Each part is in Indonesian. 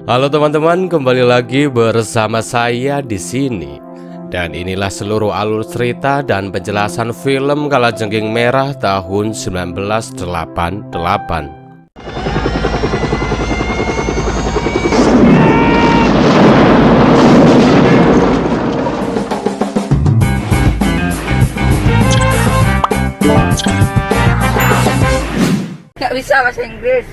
Halo teman-teman, kembali lagi bersama saya di sini. Dan inilah seluruh alur cerita dan penjelasan film Kalajengking Merah tahun 1988. Nggak bisa bahasa Inggris.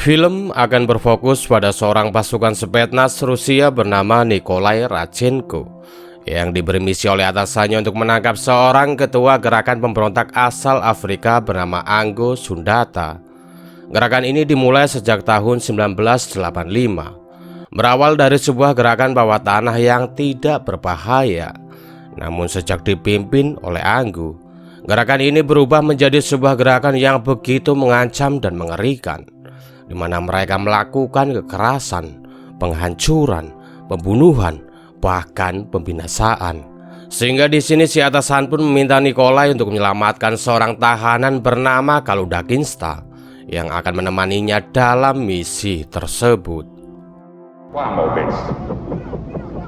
Film akan berfokus pada seorang pasukan Spetsnaz Rusia bernama Nikolai Radchenko yang diberi misi oleh atasannya untuk menangkap seorang ketua gerakan pemberontak asal Afrika bernama Anggo Sundata. Gerakan ini dimulai sejak tahun 1985. Berawal dari sebuah gerakan bawah tanah yang tidak berbahaya. Namun sejak dipimpin oleh Anggo, gerakan ini berubah menjadi sebuah gerakan yang begitu mengancam dan mengerikan, di mana mereka melakukan kekerasan, penghancuran, pembunuhan, bahkan pembinasaan. Sehingga di sini si atasan pun meminta Nikolai untuk menyelamatkan seorang tahanan bernama Kalunda Kinsta yang akan menemaninya dalam misi tersebut.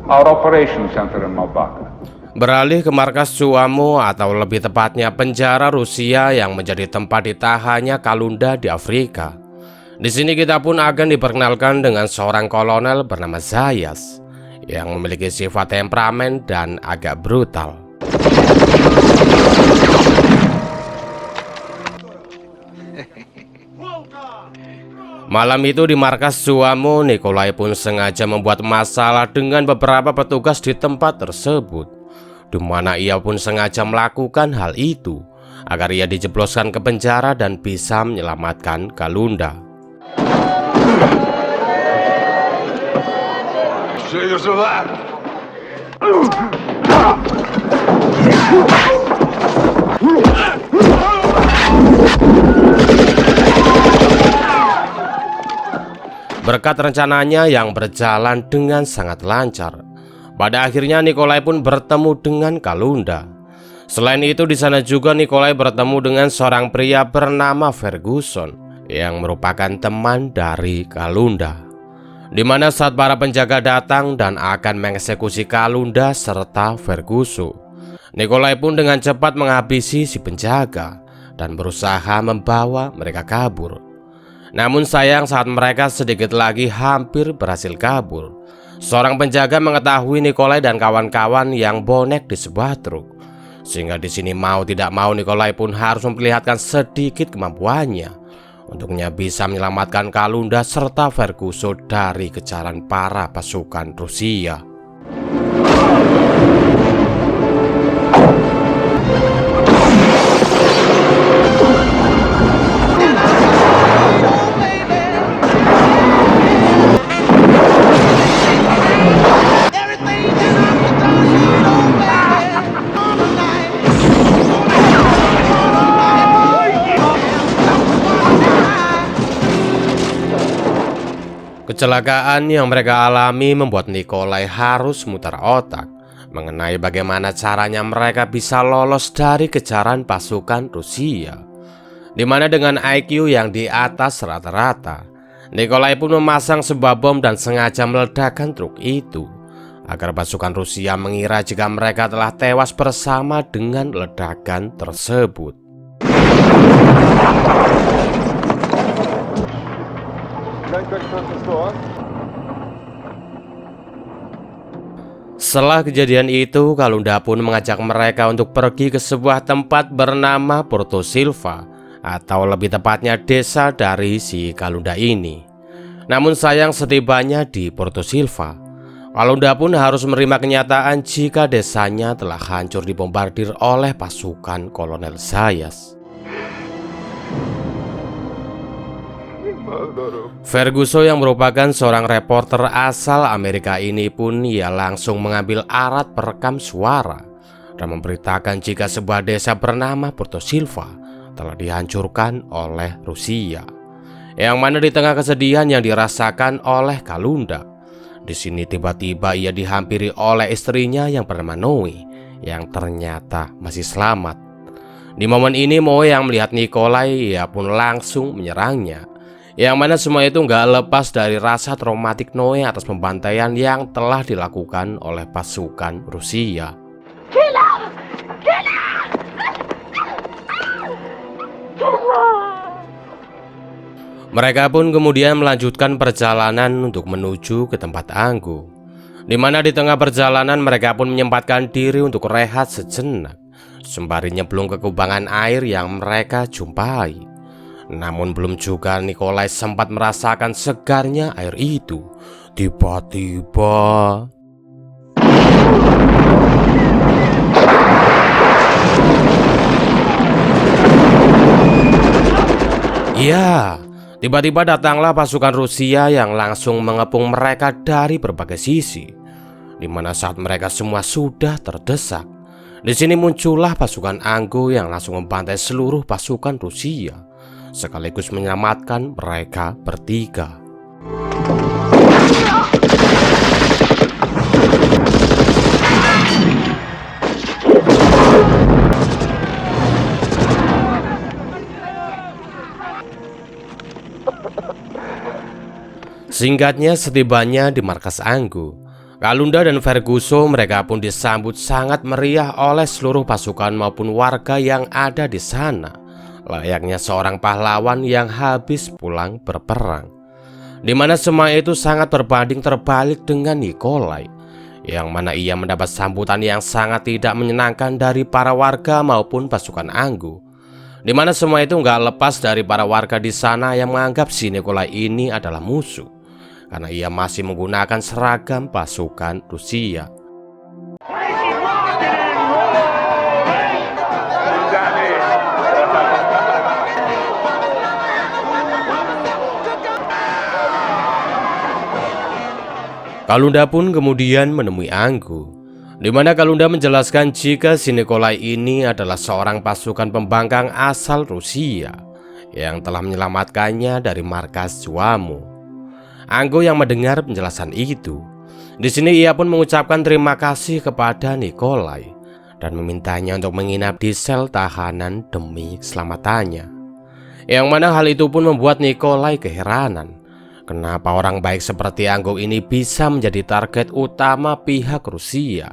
Our operation center in Mabaka. Beralih ke markas Suamo atau lebih tepatnya penjara Rusia yang menjadi tempat ditahannya Kalunda di Afrika. Di sini kita pun akan diperkenalkan dengan seorang kolonel bernama Zayas yang memiliki sifat temperamen dan agak brutal. Malam itu di markas Suamo, Nikolai pun sengaja membuat masalah dengan beberapa petugas di tempat tersebut, di mana ia pun sengaja melakukan hal itu agar ia dijebloskan ke penjara dan bisa menyelamatkan Kalunda. Berkat rencananya yang berjalan dengan sangat lancar, pada akhirnya Nikolai pun bertemu dengan Kalunda. Selain itu di sana juga Nikolai bertemu dengan seorang pria bernama Ferguson yang merupakan teman dari Kalunda. Di mana saat para penjaga datang dan akan mengeksekusi Kalunda serta Ferguson, Nikolai pun dengan cepat menghabisi si penjaga dan berusaha membawa mereka kabur. Namun sayang saat mereka sedikit lagi hampir berhasil kabur, seorang penjaga mengetahui Nikolai dan kawan-kawan yang bonek di sebuah truk. Sehingga di sini mau tidak mau Nikolai pun harus memperlihatkan sedikit kemampuannya untuknya bisa menyelamatkan Kalunda serta Ferguson dari kejaran para pasukan Rusia. Kecelakaan yang mereka alami membuat Nikolai harus mutar otak mengenai bagaimana caranya mereka bisa lolos dari kejaran pasukan Rusia, di mana dengan IQ yang di atas rata-rata, Nikolai pun memasang sebuah bom dan sengaja meledakkan truk itu agar pasukan Rusia mengira jika mereka telah tewas bersama dengan ledakan tersebut. Setelah kejadian itu, Kalunda pun mengajak mereka untuk pergi ke sebuah tempat bernama Porto Silva, atau lebih tepatnya desa dari si Kalunda ini. Namun sayang setibanya di Porto Silva, Kalunda pun harus menerima kenyataan jika desanya telah hancur dibombardir oleh pasukan Kolonel Zayas. Ferguson yang merupakan seorang reporter asal Amerika ini pun ia langsung mengambil alat perekam suara dan memberitakan jika sebuah desa bernama Porto Silva telah dihancurkan oleh Rusia. Yang mana di tengah kesedihan yang dirasakan oleh Kalunda, di sini tiba-tiba ia dihampiri oleh istrinya yang bernama Noi yang ternyata masih selamat. Di momen ini Moe yang melihat Nikolai, ia pun langsung menyerangnya. Yang mana semua itu nggak lepas dari rasa traumatik Noe atas pembantaian yang telah dilakukan oleh pasukan Rusia. Mereka pun kemudian melanjutkan perjalanan untuk menuju ke tempat Anggu, di mana di tengah perjalanan mereka pun menyempatkan diri untuk rehat sejenak, sembari nyemplung ke kubangan air yang mereka jumpai. Namun belum juga Nikolai sempat merasakan segarnya air itu, tiba-tiba tiba-tiba datanglah pasukan Rusia yang langsung mengepung mereka dari berbagai sisi, di mana saat mereka semua sudah terdesak, di sini muncullah pasukan Anggo yang langsung membantai seluruh pasukan Rusia, sekaligus menyelamatkan mereka bertiga. Singkatnya, setibanya di markas Anggu, Kalunda dan Ferguso mereka pun disambut sangat meriah oleh seluruh pasukan maupun warga yang ada di sana, layaknya seorang pahlawan yang habis pulang berperang. Di mana semua itu sangat berbanding terbalik dengan Nikolai, yang mana ia mendapat sambutan yang sangat tidak menyenangkan dari para warga maupun pasukan Anggu. Di mana semua itu nggak lepas dari para warga di sana yang menganggap si Nikolai ini adalah musuh, karena ia masih menggunakan seragam pasukan Rusia. Kalunda pun kemudian menemui Anggu, di mana Kalunda menjelaskan jika si Nikolai ini adalah seorang pasukan pembangkang asal Rusia yang telah menyelamatkannya dari markas Juamo. Anggo yang mendengar penjelasan itu, di sini ia pun mengucapkan terima kasih kepada Nikolai dan memintanya untuk menginap di sel tahanan demi keselamatannya. Yang mana hal itu pun membuat Nikolai keheranan, kenapa orang baik seperti Anggo ini bisa menjadi target utama pihak Rusia.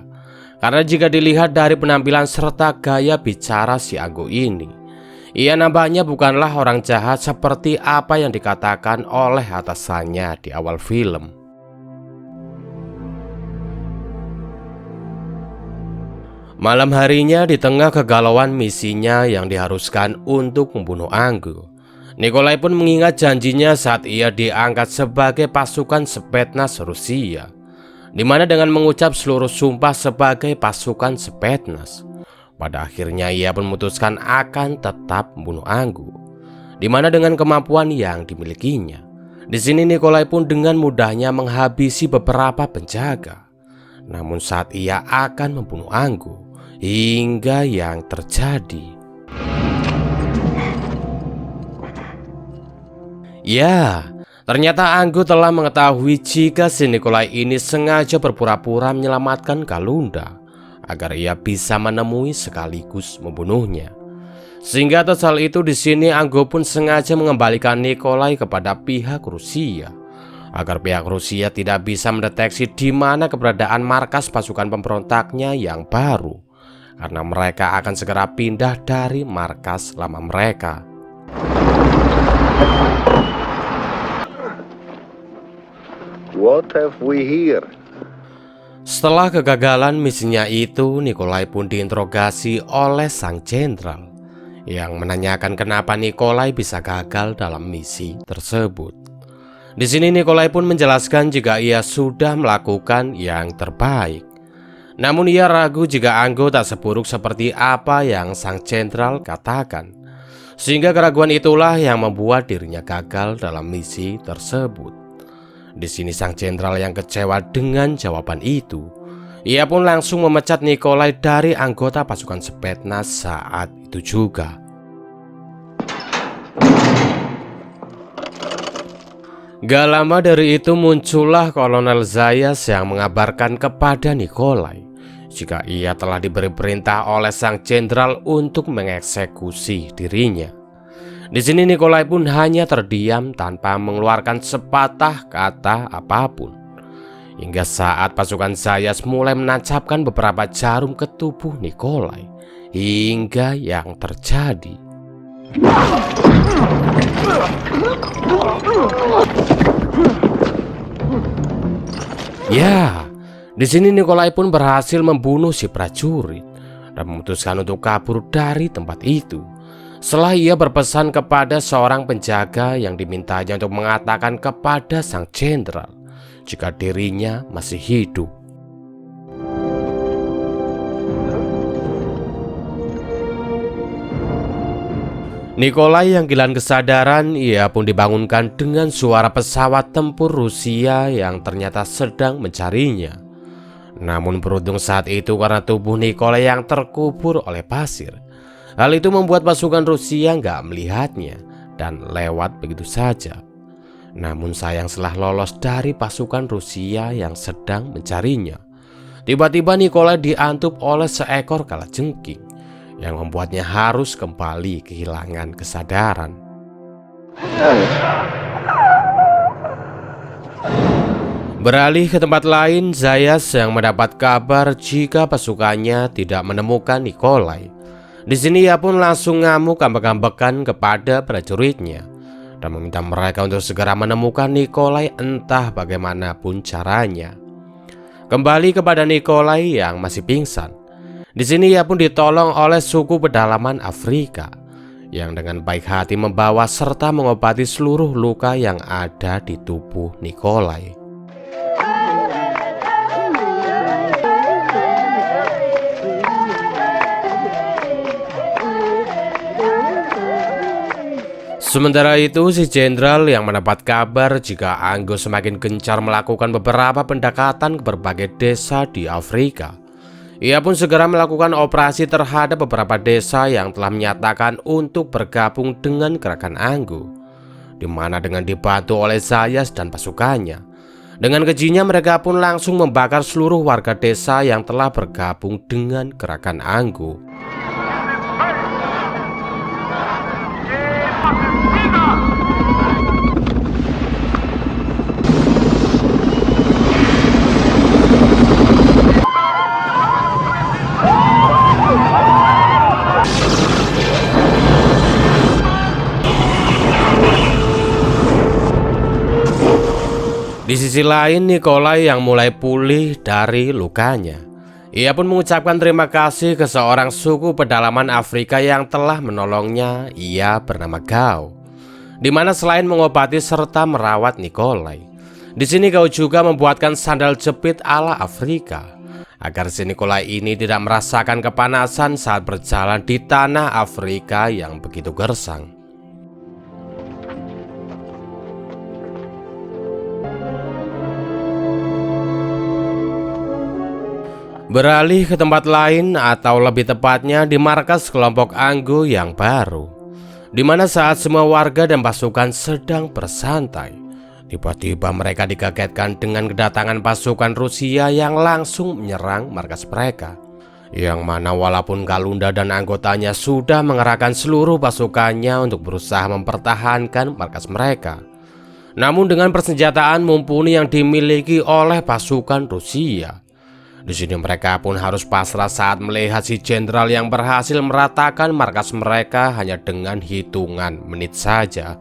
Karena jika dilihat dari penampilan serta gaya bicara si Anggo ini, ia nampaknya bukanlah orang jahat seperti apa yang dikatakan oleh atasannya di awal film. Malam harinya, di tengah kegalauan misinya yang diharuskan untuk membunuh Anggo, Nikolai pun mengingat janjinya saat ia diangkat sebagai pasukan Spetsnaz Rusia, di mana dengan mengucap seluruh sumpah sebagai pasukan Spetsnaz, pada akhirnya ia pun memutuskan akan tetap membunuh Anggo, di mana dengan kemampuan yang dimilikinya, di sini Nikolai pun dengan mudahnya menghabisi beberapa penjaga. Namun saat ia akan membunuh Anggo, hingga yang terjadi, ternyata Anggo telah mengetahui jika si Nikolai ini sengaja berpura-pura menyelamatkan Kalunda agar ia bisa menemui sekaligus membunuhnya. Sehingga atas hal itu di sini Anggo pun sengaja mengembalikan Nikolai kepada pihak Rusia agar pihak Rusia tidak bisa mendeteksi di mana keberadaan markas pasukan pemberontaknya yang baru, karena mereka akan segera pindah dari markas lama mereka. What have we here? Setelah kegagalan misinya itu, Nikolai pun diinterogasi oleh sang jenderal yang menanyakan kenapa Nikolai bisa gagal dalam misi tersebut. Di sini Nikolai pun menjelaskan jika ia sudah melakukan yang terbaik. Namun ia ragu jika Anggo tak seburuk seperti apa yang sang jenderal katakan. Sehingga keraguan itulah yang membuat dirinya gagal dalam misi tersebut. Di sini sang jenderal yang kecewa dengan jawaban itu, ia pun langsung memecat Nikolai dari anggota pasukan Spetsnaz saat itu juga. Gak lama dari itu muncullah Kolonel Zayas yang mengabarkan kepada Nikolai jika ia telah diberi perintah oleh sang jenderal untuk mengeksekusi dirinya. Di sini Nikolai pun hanya terdiam tanpa mengeluarkan sepatah kata apapun. Hingga saat pasukan Zayas mulai menancapkan beberapa jarum ke tubuh Nikolai, hingga yang terjadi. Ya, di sini Nikolai pun berhasil membunuh si prajurit dan memutuskan untuk kabur dari tempat itu. Setelah ia berpesan kepada seorang penjaga yang dimintanya untuk mengatakan kepada sang jenderal jika dirinya masih hidup. Nikolai yang kehilangan kesadaran, ia pun dibangunkan dengan suara pesawat tempur Rusia yang ternyata sedang mencarinya. Namun beruntung saat itu karena tubuh Nikolai yang terkubur oleh pasir. Hal itu membuat pasukan Rusia nggak melihatnya dan lewat begitu saja. Namun sayang setelah lolos dari pasukan Rusia yang sedang mencarinya, tiba-tiba Nikolai diantup oleh seekor kalajengking yang membuatnya harus kembali kehilangan kesadaran. Beralih ke tempat lain, Zayas yang mendapat kabar jika pasukannya tidak menemukan Nikolai. Di sini ia pun langsung ngamuk ambek-ambekan kepada prajuritnya dan meminta mereka untuk segera menemukan Nikolai entah bagaimanapun caranya. Kembali kepada Nikolai yang masih pingsan. Di sini ia pun ditolong oleh suku pedalaman Afrika yang dengan baik hati membawa serta mengobati seluruh luka yang ada di tubuh Nikolai. Sementara itu, si jenderal yang mendapat kabar jika Anggo semakin gencar melakukan beberapa pendekatan ke berbagai desa di Afrika. Ia pun segera melakukan operasi terhadap beberapa desa yang telah menyatakan untuk bergabung dengan gerakan Anggo, di mana dengan dibantu oleh Zayas dan pasukannya. Dengan kejinya mereka pun langsung membakar seluruh warga desa yang telah bergabung dengan gerakan Anggo. Di sisi lain, Nikolai yang mulai pulih dari lukanya. Ia pun mengucapkan terima kasih ke seorang suku pedalaman Afrika yang telah menolongnya. Ia bernama Gao, di mana selain mengobati serta merawat Nikolai, di sini Gao juga membuatkan sandal jepit ala Afrika agar si Nikolai ini tidak merasakan kepanasan saat berjalan di tanah Afrika yang begitu gersang. Beralih ke tempat lain atau lebih tepatnya di markas kelompok Anggo yang baru, di mana saat semua warga dan pasukan sedang bersantai, tiba-tiba mereka dikagetkan dengan kedatangan pasukan Rusia yang langsung menyerang markas mereka. Yang mana walaupun Kalunda dan anggotanya sudah mengerahkan seluruh pasukannya untuk berusaha mempertahankan markas mereka, namun dengan persenjataan mumpuni yang dimiliki oleh pasukan Rusia, di sini mereka pun harus pasrah saat melihat si jenderal yang berhasil meratakan markas mereka hanya dengan hitungan menit saja.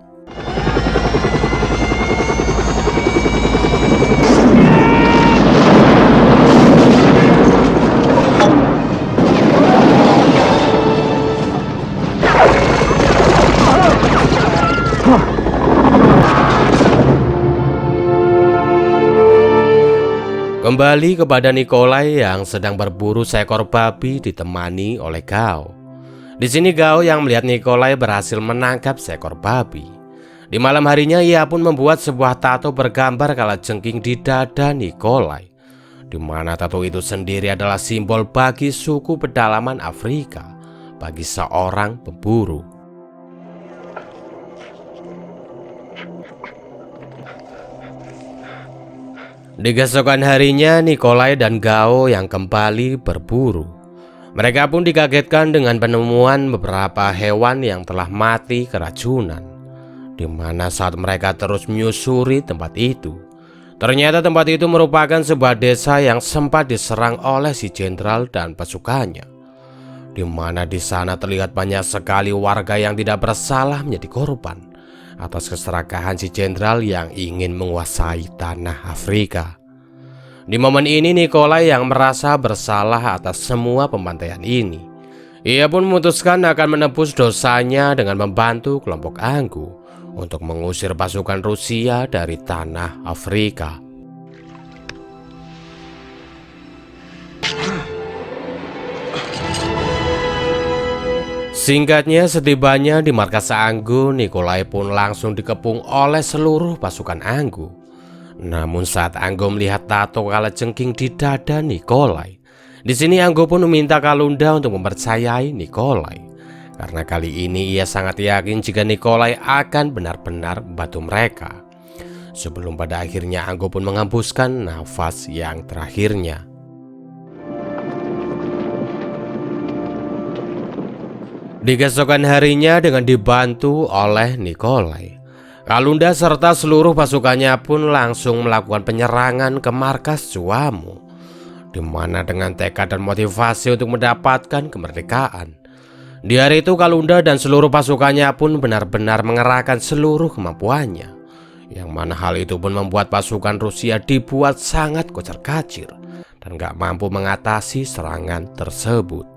Kembali kepada Nikolai yang sedang berburu seekor babi ditemani oleh Gao. Di sini Gao yang melihat Nikolai berhasil menangkap seekor babi. Di malam harinya ia pun membuat sebuah tato bergambar kalajengking di dada Nikolai, di mana tato itu sendiri adalah simbol bagi suku pedalaman Afrika, bagi seorang pemburu. Di keesokan harinya, Nikolai dan Gao yang kembali berburu. Mereka pun dikagetkan dengan penemuan beberapa hewan yang telah mati keracunan. Di mana saat mereka terus menyusuri tempat itu, ternyata tempat itu merupakan sebuah desa yang sempat diserang oleh si jenderal dan pasukannya. Di mana di sana terlihat banyak sekali warga yang tidak bersalah menjadi korban atas keserakahan si jenderal yang ingin menguasai tanah Afrika. Di momen ini Nikolai yang merasa bersalah atas semua pembantaian ini. Ia pun memutuskan akan menebus dosanya dengan membantu kelompok Anggu untuk mengusir pasukan Rusia dari tanah Afrika. Singkatnya, setibanya di markas Anggu, Nikolai pun langsung dikepung oleh seluruh pasukan Anggu. Namun saat Anggu melihat tato kalajengking di dada Nikolai, di sini Anggu pun meminta Kalunda untuk mempercayai Nikolai, karena kali ini ia sangat yakin jika Nikolai akan benar-benar membantu mereka. Sebelum pada akhirnya Anggu pun menghembuskan nafas yang terakhirnya. Di keesokan harinya, dengan dibantu oleh Nikolai, Kalunda serta seluruh pasukannya pun langsung melakukan penyerangan ke markas Zuamu, di mana dengan tekad dan motivasi untuk mendapatkan kemerdekaan. Di hari itu Kalunda dan seluruh pasukannya pun benar-benar mengerahkan seluruh kemampuannya, yang mana hal itu pun membuat pasukan Rusia dibuat sangat kocar-kacir dan gak mampu mengatasi serangan tersebut.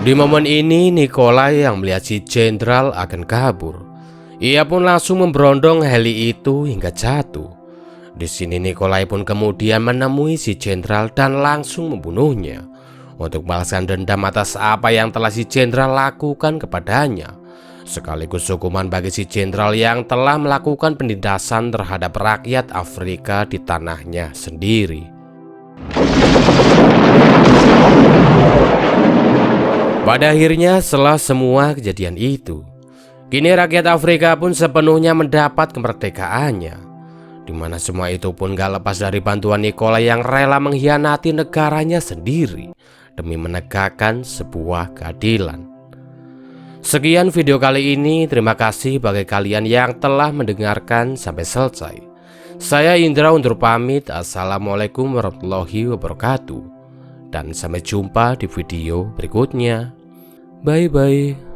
Di momen ini Nikolai yang melihat si jenderal akan kabur. Ia pun langsung memberondong heli itu hingga jatuh. Di sini Nikolai pun kemudian menemui si jenderal dan langsung membunuhnya untuk balaskan dendam atas apa yang telah si jenderal lakukan kepadanya, sekaligus hukuman bagi si jenderal yang telah melakukan penindasan terhadap rakyat Afrika di tanahnya sendiri. Pada akhirnya, setelah semua kejadian itu, kini rakyat Afrika pun sepenuhnya mendapat kemerdekaannya, di mana semua itu pun gak lepas dari bantuan Nikolai yang rela mengkhianati negaranya sendiri demi menegakkan sebuah keadilan. Sekian video kali ini, terima kasih bagi kalian yang telah mendengarkan sampai selesai. Saya Indra undur pamit. Assalamualaikum warahmatullahi wabarakatuh, dan sampai jumpa di video berikutnya. Bye bye.